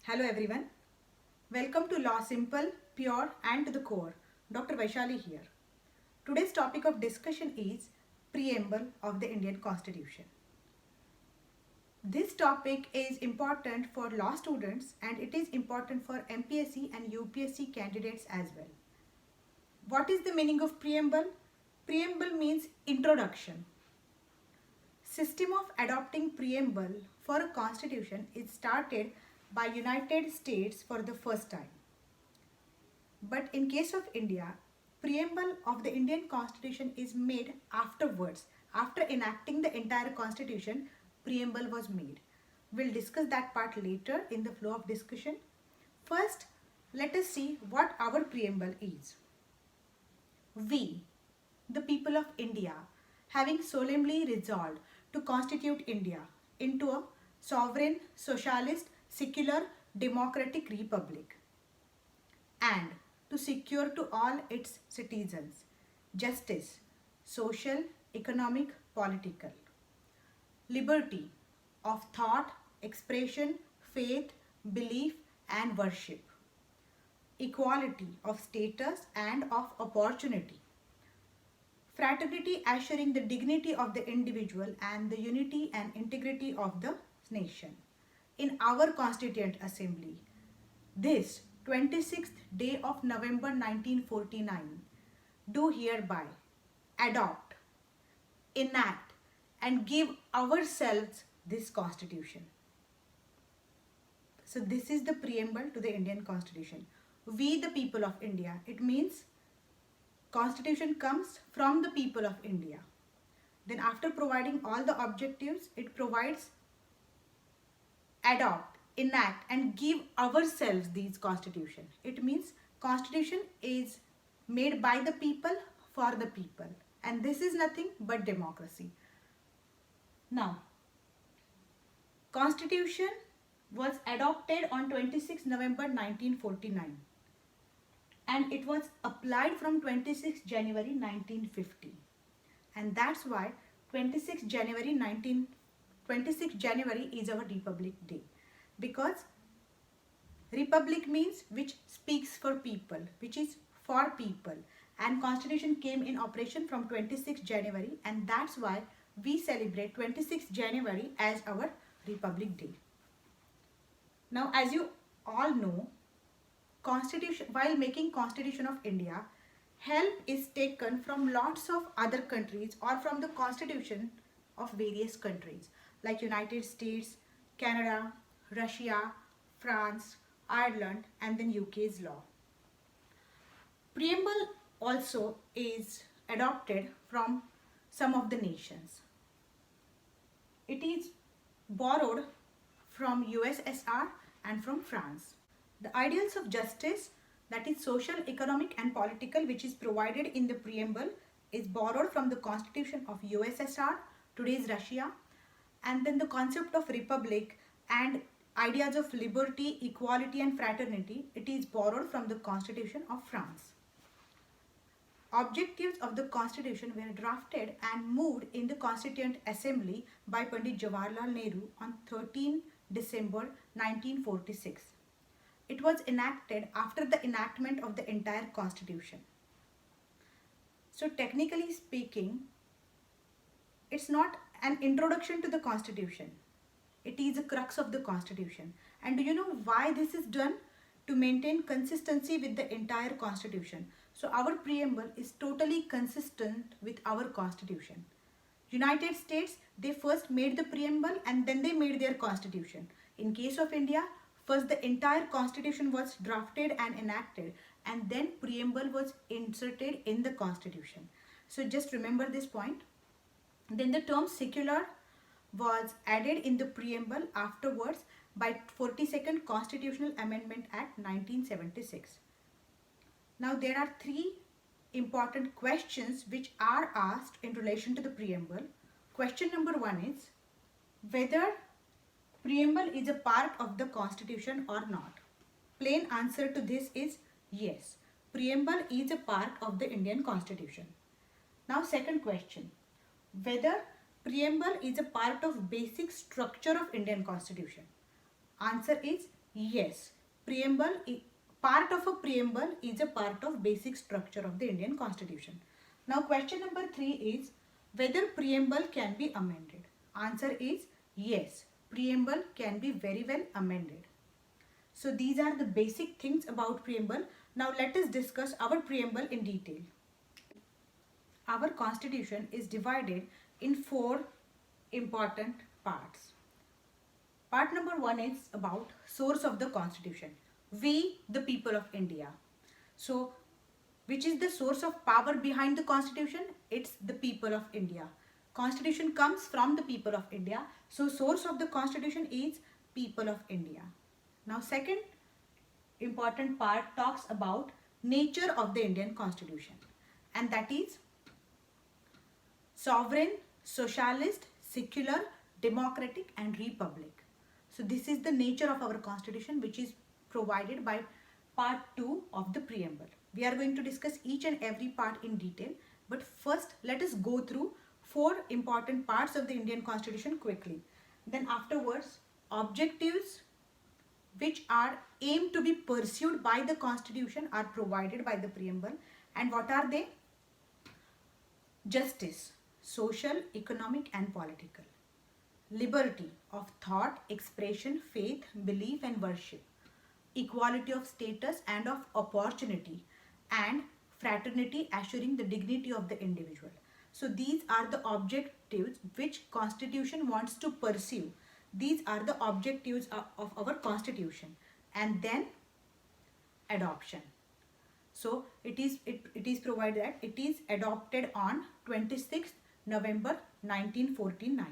Hello everyone. Welcome to Law Simple, Pure and to the Core. Dr. Vaishali here. Today's topic of discussion is Preamble of the Indian Constitution. This topic is important for law students and it is important for MPSC and UPSC candidates as well. What is the meaning of preamble? Preamble means introduction. System of adopting preamble for a constitution is started by United States for the first time. But in case of India, preamble of the Indian constitution is made afterwards. After enacting the entire constitution, preamble was made. We'll discuss that part later in the flow of discussion. First, let us see what our preamble is. We, the people of India, having solemnly resolved to constitute India into a sovereign, socialist, secular, democratic republic, and to secure to all its citizens justice, social, economic, political, liberty of thought, expression, faith, belief, and worship, equality of status and of opportunity, fraternity assuring the dignity of the individual and the unity and integrity of the nation. In our Constituent Assembly, this 26th day of November 1949, do hereby adopt, enact, and give ourselves this Constitution. So this is the preamble to the Indian Constitution. We the people of India. It means Constitution comes from the people of India. Then after providing all the objectives, it provides adopt, enact and give ourselves these constitution. It means constitution is made by the people for the people, and this is nothing but democracy. Now, constitution was adopted on 26 November 1949 and it was applied from 26 January 1950, and that's why 26 January is our Republic Day, because Republic means which speaks for people, which is for people, and Constitution came in operation from 26 January, and that's why we celebrate 26 January as our Republic Day. Now, as you all know, Constitution, while making Constitution of India, help is taken from lots of other countries or from the Constitution of various countries like United States, Canada, Russia, France, Ireland, and then UK's law. Preamble also is adopted from some of the nations. It is borrowed from USSR and from France. The ideals of justice, that is social, economic and political, which is provided in the preamble, is borrowed from the Constitution of USSR, today's Russia, and then the concept of republic and ideas of liberty, equality and fraternity, it is borrowed from the Constitution of France. Objectives of the Constitution were drafted and moved in the Constituent Assembly by Pandit Jawaharlal Nehru on 13 December 1946. It was enacted after the enactment of the entire Constitution. So technically speaking, it's not an introduction to the Constitution. It is the crux of the Constitution. And do you know why this is done? To maintain consistency with the entire Constitution. So our preamble is totally consistent with our Constitution. United States, they first made the preamble and then they made their Constitution. In case of India, first the entire Constitution was drafted and enacted, and then preamble was inserted in the Constitution. So just remember this point. Then the term secular was added in the preamble afterwards by 42nd Constitutional Amendment Act 1976. Now there are three important questions which are asked in relation to the preamble. Question number 1 is whether preamble is a part of the Constitution or not. Plain answer to this is yes. Preamble is a part of the Indian Constitution. Now second question, whether preamble is a part of basic structure of Indian Constitution. Answer is Yes, preamble, part of a preamble is a part of basic structure of the Indian Constitution. Now question number 3 is whether preamble can be amended. Answer is yes, preamble can be very well amended. So these are the basic things about preamble. Now let us discuss our preamble in detail. Our constitution is divided in 4 important parts. Part number 1 is about source of the constitution. We, the people of India. So, which is the source of power behind the constitution? It's the people of India. Constitution comes from the people of India. So, source of the constitution is people of India. Now, second important part talks about nature of the Indian constitution. And that is sovereign, socialist, secular, democratic and republic. So this is the nature of our constitution, which is provided by part 2 of the preamble. We are going to discuss each and every part in detail, but first let us go through 4 important parts of the Indian constitution quickly. Then afterwards, objectives which are aimed to be pursued by the constitution are provided by the preamble. And what are they? Justice, social, economic and political. Liberty of thought, expression, faith, belief and worship. Equality of status and of opportunity. And fraternity, assuring the dignity of the individual. So these are the objectives which Constitution wants to pursue. These are the objectives of our Constitution. And then adoption. So it is provided that it is adopted on 26th November 1949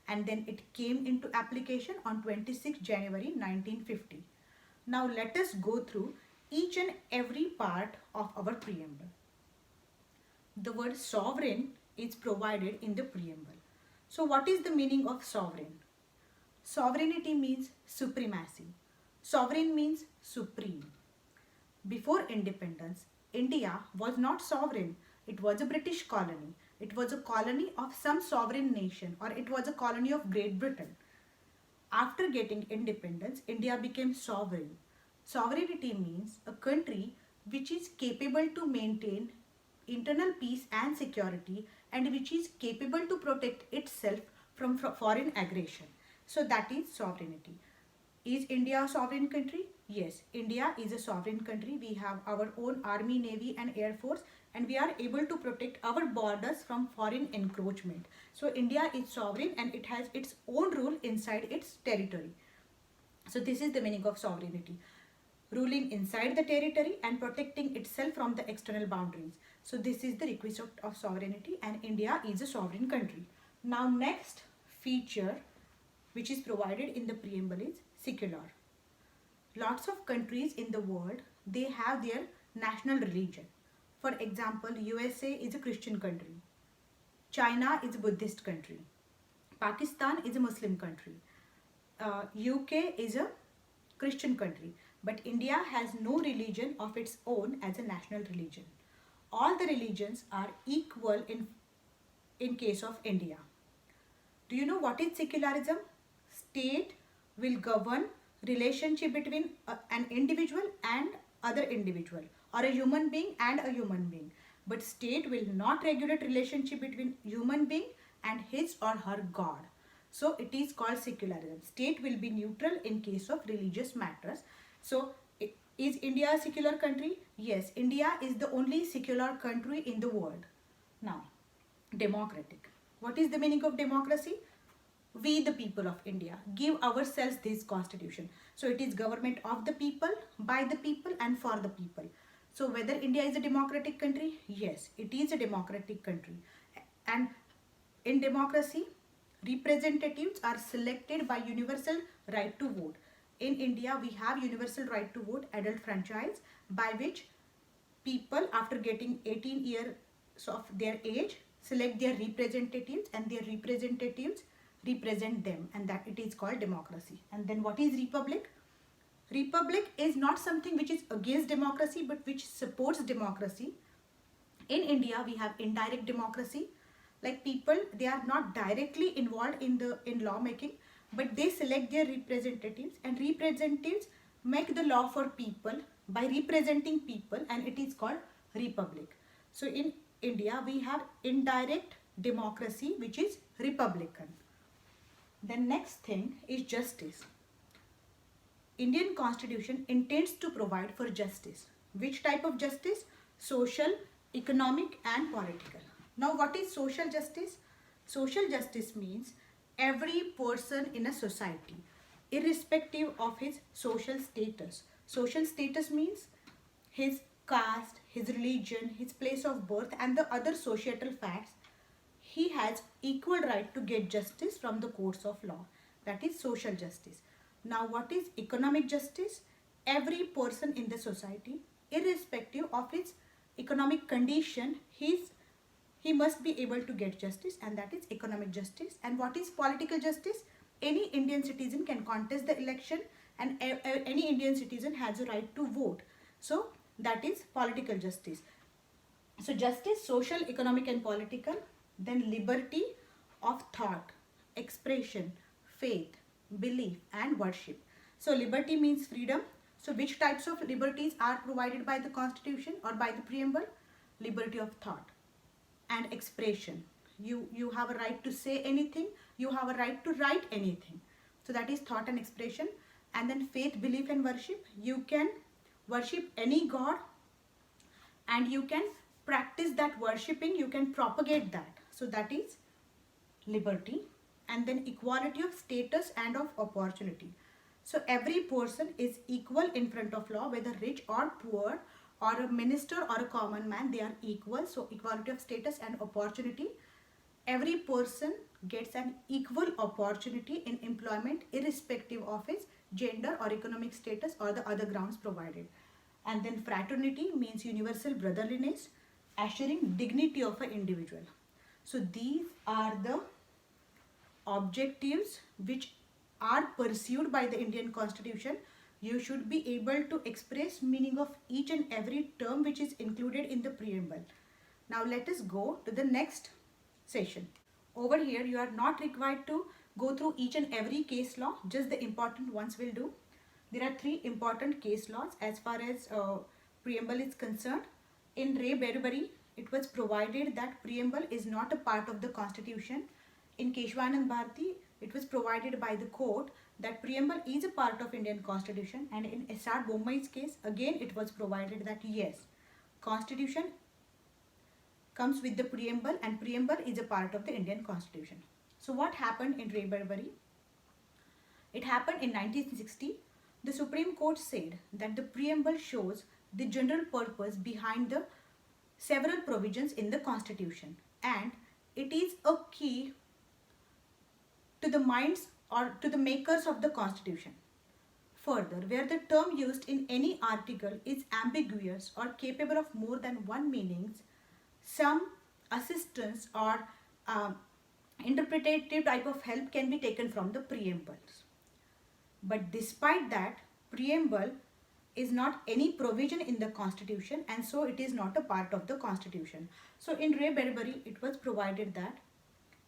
and then it came into application on 26th January 1950. Now let us go through each and every part of our preamble. The word sovereign is provided in the preamble. So what is the meaning of sovereign? Sovereignty means supremacy. Sovereign means supreme. Before independence, India was not sovereign. It was a British colony. It was a colony of some sovereign nation, or it was a colony of Great Britain. After getting independence, India became sovereign. Sovereignty means a country which is capable to maintain internal peace and security and which is capable to protect itself from foreign aggression. So that is sovereignty. Is India a sovereign country? Yes, India is a sovereign country. We have our own army, navy and air force and we are able to protect our borders from foreign encroachment. So India is sovereign and it has its own rule inside its territory. So this is the meaning of sovereignty. Ruling inside the territory and protecting itself from the external boundaries. So this is the requisite of sovereignty and India is a sovereign country. Now next feature which is provided in the preamble is secular. Lots of countries in the world, they have their national religion. For example, USA is a Christian country. China is a Buddhist country. Pakistan is a Muslim country. UK is a Christian country. But India has no religion of its own as a national religion. All the religions are equal in case of India. Do you know what is secularism? State will govern relationship between an individual and other individual, or a human being and a human being. But state will not regulate relationship between human being and his or her God. So it is called secularism. State will be neutral in case of religious matters. So is India a secular country? Yes, India is the only secular country in the world. Now, democratic. What is the meaning of democracy? We, the people of India, give ourselves this constitution. So it is government of the people, by the people and for the people. So whether India is a democratic country? Yes, it is a democratic country. And in democracy, representatives are selected by universal right to vote. In India, we have universal right to vote, adult franchise, by which people after getting 18 years of their age select their representatives and their representatives represent them, and that it is called democracy. And then what is republic? Republic is not something which is against democracy but which supports democracy. In India, we have indirect democracy. Like people, they are not directly involved in lawmaking, but they select their representatives and representatives make the law for people by representing people, and it is called republic. So in India we have indirect democracy, which is republican. The next thing is justice. Indian constitution intends to provide for justice. Which type of justice? Social, economic and political. Now what is social justice? Social justice means every person in a society, irrespective of his social status. Social status means his caste, his religion, his place of birth and the other societal facts. He has equal right to get justice from the courts of law. That is social justice. Now what is economic justice? Every person in the society, irrespective of his economic condition, he must be able to get justice, and that is economic justice. And what is political justice? Any Indian citizen can contest the election, and any Indian citizen has a right to vote. So that is political justice. So justice, social, economic and political. Then liberty of thought, expression, faith, belief and worship. So liberty means freedom. So which types of liberties are provided by the constitution or by the preamble? Liberty of thought and expression. You have a right to say anything, you have a right to write anything. So that is thought and expression. And then faith, belief and worship. You can worship any god and you can practice that worshipping, you can propagate that. So that is liberty. And then equality of status and of opportunity. So every person is equal in front of law, whether rich or poor or a minister or a common man, they are equal. So equality of status and opportunity. Every person gets an equal opportunity in employment irrespective of his gender or economic status or the other grounds provided. And then fraternity means universal brotherliness, assuring dignity of an individual. So these are the objectives which are pursued by the Indian Constitution. You should be able to express meaning of each and every term which is included in the preamble. Now let us go to the next session. Over here you are not required to go through each and every case law, just the important ones will do. There are 3 important case laws as far as preamble is concerned. In Ray Berbery, it was provided that preamble is not a part of the constitution. In Keshwanand Bharti, it was provided by the court that preamble is a part of Indian constitution. And in S.R. Bommai's case, again it was provided that yes, constitution comes with the preamble and preamble is a part of the Indian constitution. So what happened in Ray Berbery? It happened in 1960. The Supreme Court said that the preamble shows the general purpose behind the several provisions in the constitution, and it is a key to the minds or to the makers of the constitution. Further, where the term used in any article is ambiguous or capable of more than one meanings, some assistance or interpretative type of help can be taken from the preambles. But despite that, preamble is not any provision in the constitution, and so it is not a part of the constitution. So in Ray Berbery, it was provided that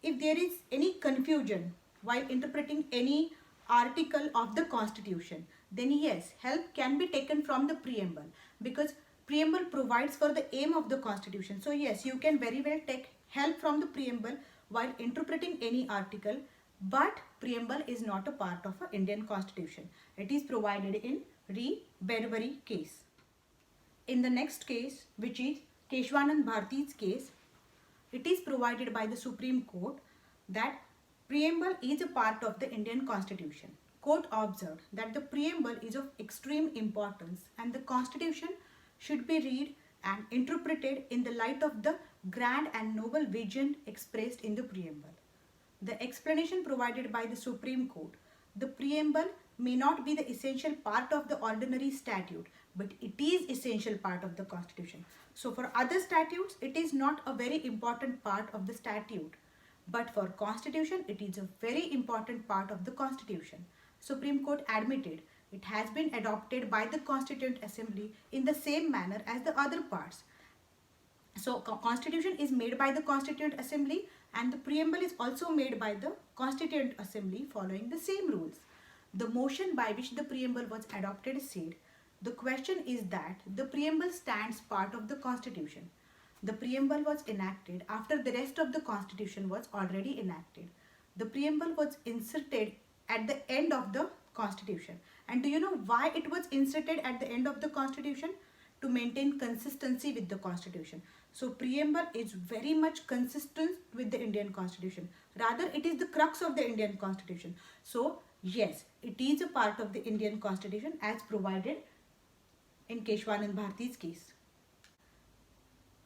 if there is any confusion while interpreting any article of the constitution, then yes, help can be taken from the preamble, because preamble provides for the aim of the constitution. So yes, you can very well take help from the preamble while interpreting any article, but preamble is not a part of an Indian constitution. It is provided in Ray Berbery case. In the next case, which is Keshwanand Bharti's case, it is provided by the Supreme Court that preamble is a part of the Indian constitution. Court observed that the preamble is of extreme importance and the constitution should be read and interpreted in the light of the grand and noble vision expressed in the preamble. The explanation provided by the Supreme Court: the preamble may not be the essential part of the ordinary statute, but it is essential part of the constitution. So for other statutes, it is not a very important part of the statute, but for constitution, it is a very important part of the constitution. Supreme Court admitted it has been adopted by the Constituent Assembly in the same manner as the other parts. So constitution is made by the Constituent Assembly and the preamble is also made by the Constituent Assembly following the same rules. The motion by which the preamble was adopted said, the question is that the preamble stands part of the constitution. The preamble was enacted after the rest of the constitution was already enacted. The preamble was inserted at the end of the constitution. And do you know why it was inserted at the end of the constitution? To maintain consistency with the constitution. So preamble is very much consistent with the Indian constitution. Rather, it is the crux of the Indian constitution. So yes, it is a part of the Indian constitution as provided in Keshwanand Bharati's case.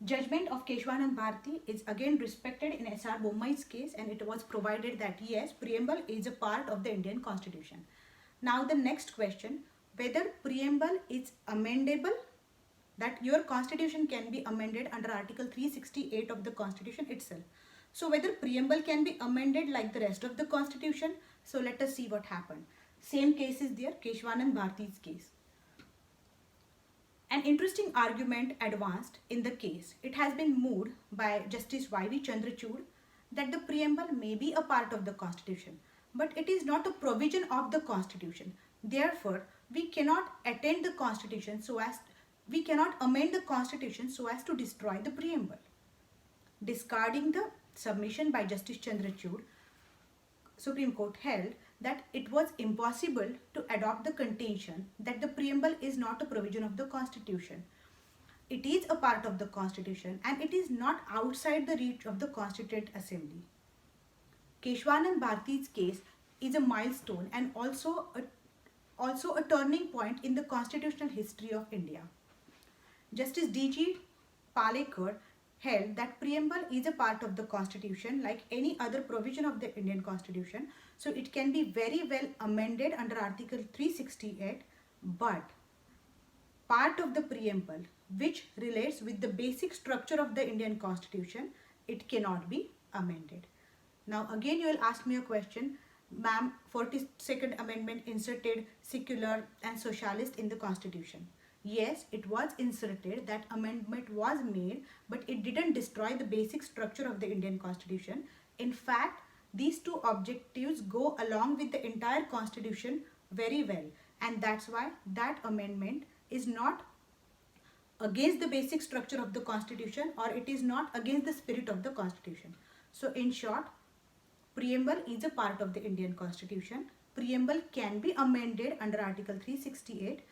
Judgment of Keshwanand Bharati is again respected in S.R. Bommai's case, and it was provided that yes, preamble is a part of the Indian constitution. Now the next question, whether preamble is amendable, that your constitution can be amended under Article 368 of the constitution itself. So whether preamble can be amended like the rest of the constitution. So let us see what happened. Same case is there, Keshwanand Bharati's case. An interesting argument advanced in the case. It has been moved by Justice Y.V. Chandrachud that the preamble may be a part of the constitution, but it is not a provision of the constitution. Therefore, we cannot amend the constitution so as to destroy the preamble. Discarding the submission by Justice Chandrachud, Supreme Court held that it was impossible to adopt the contention that the preamble is not a provision of the constitution. It is a part of the constitution and it is not outside the reach of the Constituent Assembly. Keshwanand Bharati's case is a milestone and also a turning point in the constitutional history of India. Justice D.G. Palekar held that preamble is a part of the constitution like any other provision of the Indian constitution. So it can be very well amended under Article 368, but part of the preamble which relates with the basic structure of the Indian constitution, it cannot be amended. Now again you will ask me a question, ma'am, 42nd amendment inserted secular and socialist in the constitution. Yes, it was inserted, that amendment was made, but it didn't destroy the basic structure of the Indian constitution. In fact, these two objectives go along with the entire constitution very well, and that's why that amendment is not against the basic structure of the constitution, or it is not against the spirit of the constitution. So in short, preamble is a part of the Indian constitution. Preamble can be amended under Article 368.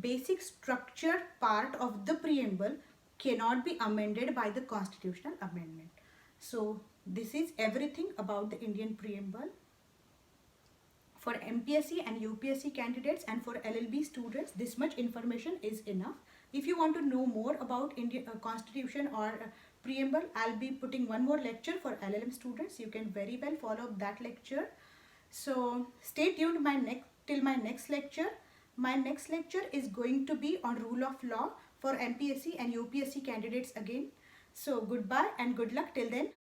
Basic structure part of the preamble cannot be amended by the constitutional amendment. So this is everything about the Indian preamble. For MPSC and UPSC candidates and for LLB students, this much information is enough. If you want to know more about Indian constitution or preamble, I'll be putting one more lecture for LLM students. You can very well follow that lecture. So stay tuned till my next lecture. My next lecture is going to be on rule of law for MPSC and UPSC candidates again. So goodbye and good luck till then.